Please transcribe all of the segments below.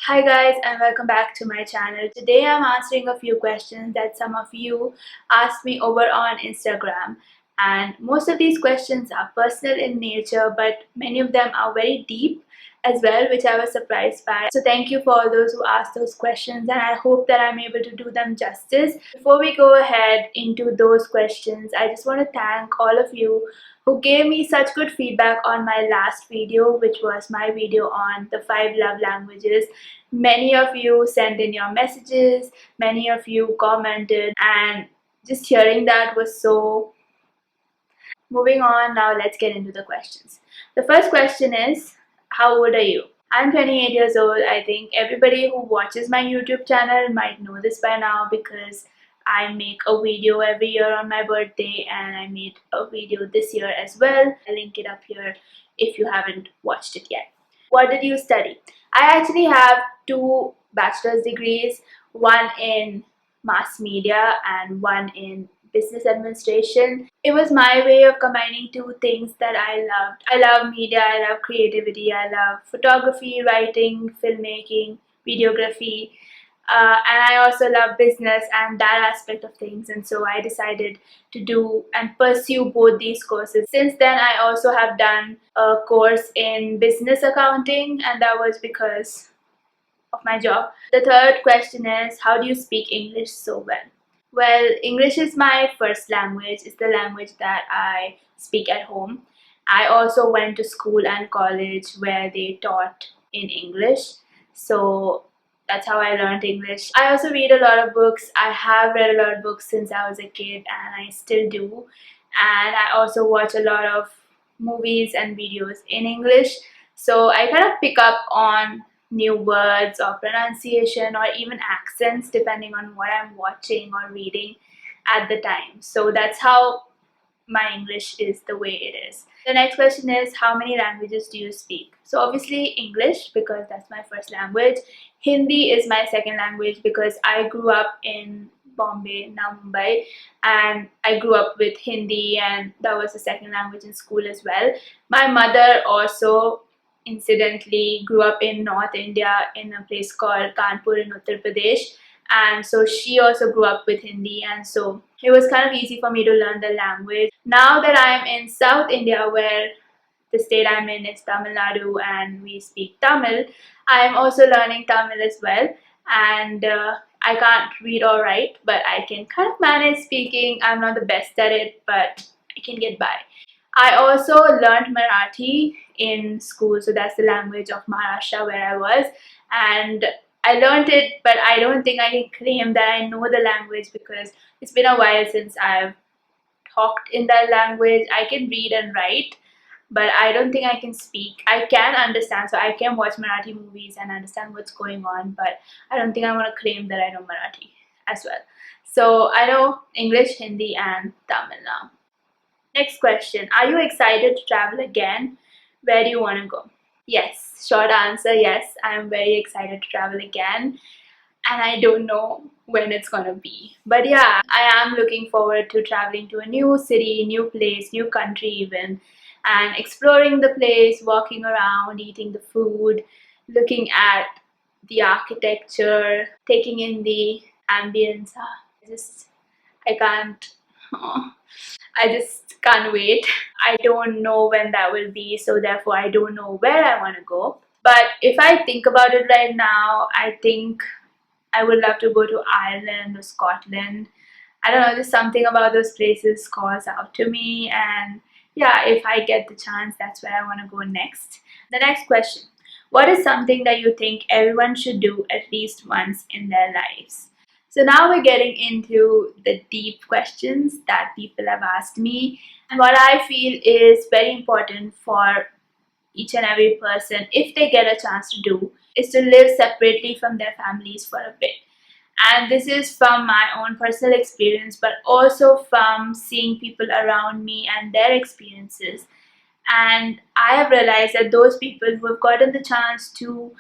Hi guys, and welcome back to my channel. Today I'm answering a few questions that some of you asked me over on Instagram, and most of these questions are personal in nature, but many of them are very deep as well, which I was surprised by. So thank you for all those who asked those questions, and I hope that I'm able to do them justice. Before we go ahead into those questions, I just want to thank all of you who gave me such good feedback on my last video, which was my video on the 5 love languages. Many of you sent in your messages, many of you commented, and just hearing that was so. Moving on, now let's get into the questions. The first question is, how old are you? I'm 28 years old. I think everybody who watches my YouTube channel might know this by now because I make a video every year on my birthday, and I made a video this year as well. I'll link it up here if you haven't watched it yet. What did you study? I actually have two bachelor's degrees, one in mass media and one in business administration. It was my way of combining two things that I loved. I love media, I love creativity, I love photography, writing, filmmaking, videography, and I also love business and that aspect of things, and so I decided to do and pursue both these courses. Since then, I also have done a course in business accounting, and that was because of my job. The third question is, how do you speak English so well? Well, English is my first language. It's the language that I speak at home. I also went to school and college where they taught in English. So that's how I learned English. I also read a lot of books. I have read a lot of books since I was a kid, and I still do. And I also watch a lot of movies and videos in English. So I kind of pick up on new words or pronunciation or even accents depending on what I'm watching or reading at the time. So that's how my English is the way it is. The next question is, how many languages do you speak? So obviously English, because that's my first language. Hindi is my second language because I grew up in Bombay, now Mumbai, and I grew up with Hindi, and that was the second language in school as well. My mother also incidentally grew up in North India in a place called Kanpur in Uttar Pradesh, and so she also grew up with Hindi, and so it was kind of easy for me to learn the language. Now that I'm in South India, where the state I'm in is Tamil Nadu and we speak Tamil, I'm also learning Tamil as well, and I can't read or write, but I can kind of manage speaking. I'm not the best at it, but I can get by. I also learned Marathi in school, so that's the language of Maharashtra where I was, and I learned it, but I don't think I can claim that I know the language because it's been a while since I've talked in that language. I can read and write, but I don't think I can speak. I can understand, so I can watch Marathi movies and understand what's going on, but I don't think I want to claim that I know Marathi as well. So I know English, Hindi, and Tamil now. Next question. Are you excited to travel again? Where do you want to go? Yes, short answer, yes. I am very excited to travel again, and I don't know when it's gonna be. But yeah, I am looking forward to traveling to a new city, new place, new country even, and exploring the place, walking around, eating the food, looking at the architecture, taking in the ambience. I can't. I just can't wait. I don't know when that will be, so therefore I don't know where I want to go. But if I think about it right now, I think I would love to go to Ireland or Scotland. I don't know, just something about those places calls out to me, and yeah, if I get the chance, that's where I want to go next. The next question. What is something that you think everyone should do at least once in their lives? So now we're getting into the deep questions that people have asked me, and what I feel is very important for each and every person, if they get a chance to do, is to live separately from their families for a bit. And this is from my own personal experience, but also from seeing people around me and their experiences. And I have realized that those people who have gotten the chance to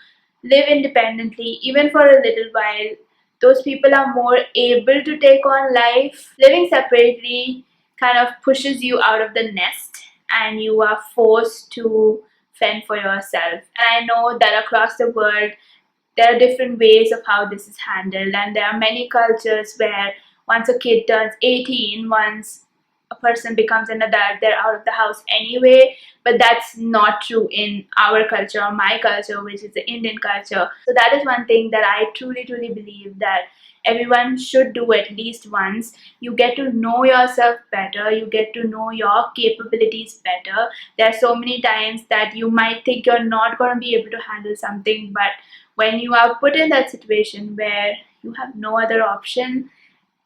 live independently, even for a little while, those people are more able to take on life. Living separately kind of pushes you out of the nest, and you are forced to fend for yourself. And I know that across the world, there are different ways of how this is handled, and there are many cultures where once a kid turns 18, once a person becomes an adult, they're out of the house anyway. But that's not true in our culture or my culture, which is the Indian culture. So that is one thing that I truly believe that everyone should do at least once. You get to know yourself better, you get to know your capabilities better. There are so many times that you might think you're not going to be able to handle something, but when you are put in that situation where you have no other option,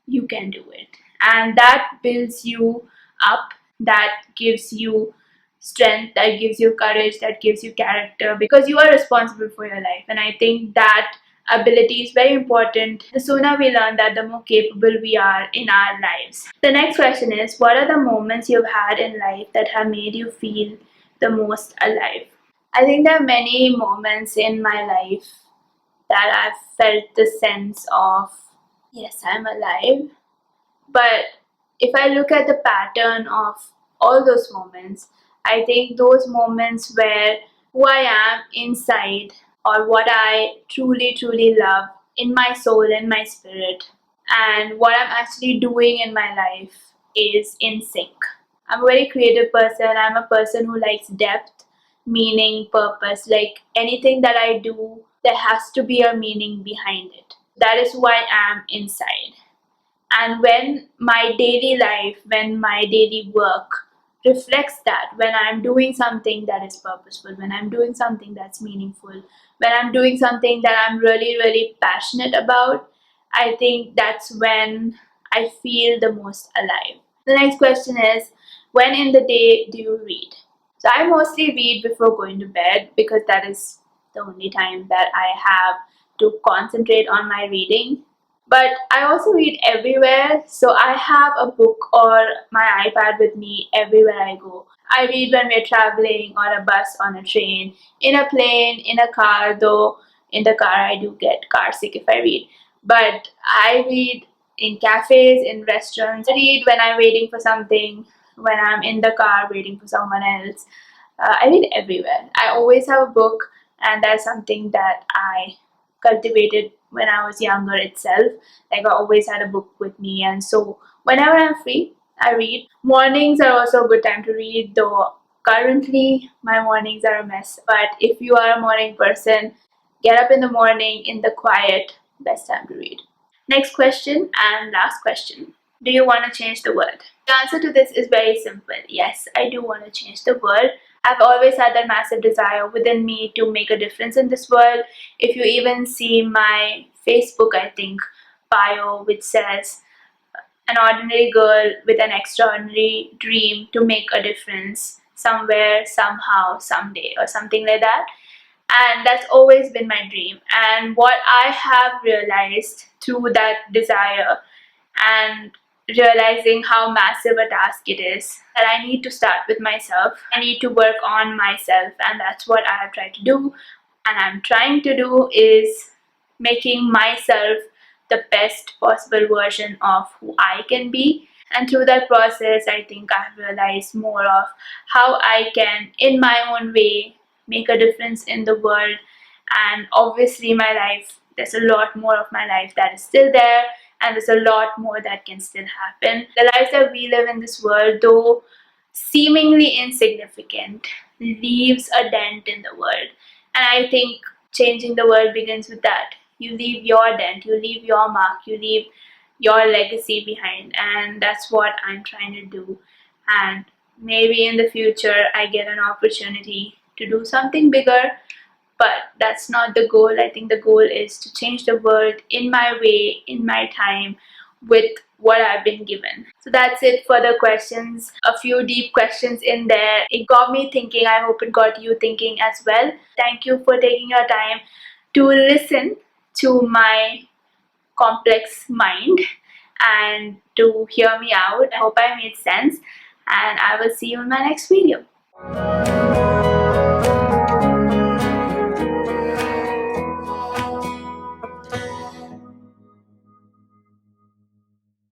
you can do it. And that builds you up, that gives you strength, that gives you courage, that gives you character, because you are responsible for your life. And I think that ability is very important. The sooner we learn that, the more capable we are in our lives. The next question is, what are the moments you've had in life that have made you feel the most alive? I think there are many moments in my life that I've felt the sense of, yes, I'm alive. But if I look at the pattern of all those moments, I think those moments where who I am inside, or what I truly love in my soul, in my spirit, and what I'm actually doing in my life is in sync. I'm a very creative person. I'm a person who likes depth, meaning, purpose. Like anything that I do, there has to be a meaning behind it. That is who I am inside. And when my daily life, when my daily work reflects that, when I'm doing something that is purposeful, when I'm doing something that's meaningful, when I'm doing something that I'm really passionate about, I think that's when I feel the most alive. The next question is, when in the day do you read? So I mostly read before going to bed, because that is the only time that I have to concentrate on my reading. But I also read everywhere, so I have a book or my iPad with me everywhere I go. I read when we're traveling, on a bus, on a train, in a plane, in a car, though in the car I do get car sick if I read. But I read in cafes, in restaurants. I read when I'm waiting for something, when I'm in the car waiting for someone else. I read everywhere. I always have a book, and that's something that I cultivated when I was younger itself. Like I always had a book with me, and so whenever I'm free, I read. Mornings are also a good time to read, though currently my mornings are a mess. But if you are a morning person, get up in the morning in the quiet, best time to read. Next question and last question. Do you want to change the world? The answer to this is very simple. Yes, I do want to change the world. I've always had that massive desire within me to make a difference in this world. If you even see my Facebook, I think, bio, which says, an ordinary girl with an extraordinary dream to make a difference somewhere, somehow, someday, or something like that. And that's always been my dream. And what I have realized through that desire, and realizing how massive a task it is, that I need to start with myself. I need to work on myself, and that's what I have tried to do. And I'm trying to do is making myself the best possible version of who I can be. And through that process, I think I've realized more of how I can, in my own way, make a difference in the world. And obviously, my life, there's a lot more of my life that is still there, and there's a lot more that can still happen. The lives that we live in this world, though seemingly insignificant, leaves a dent in the world. And I think changing the world begins with that. You leave your dent, you leave your mark, you leave your legacy behind, and that's what I'm trying to do. And maybe in the future I get an opportunity to do something bigger, but that's not the goal. I think the goal is to change the world in my way, in my time, with what I've been given. So that's it for the questions. A few deep questions in there. It got me thinking. I hope it got you thinking as well. Thank you for taking your time to listen to my complex mind and to hear me out. I hope I made sense, and I will see you in my next video.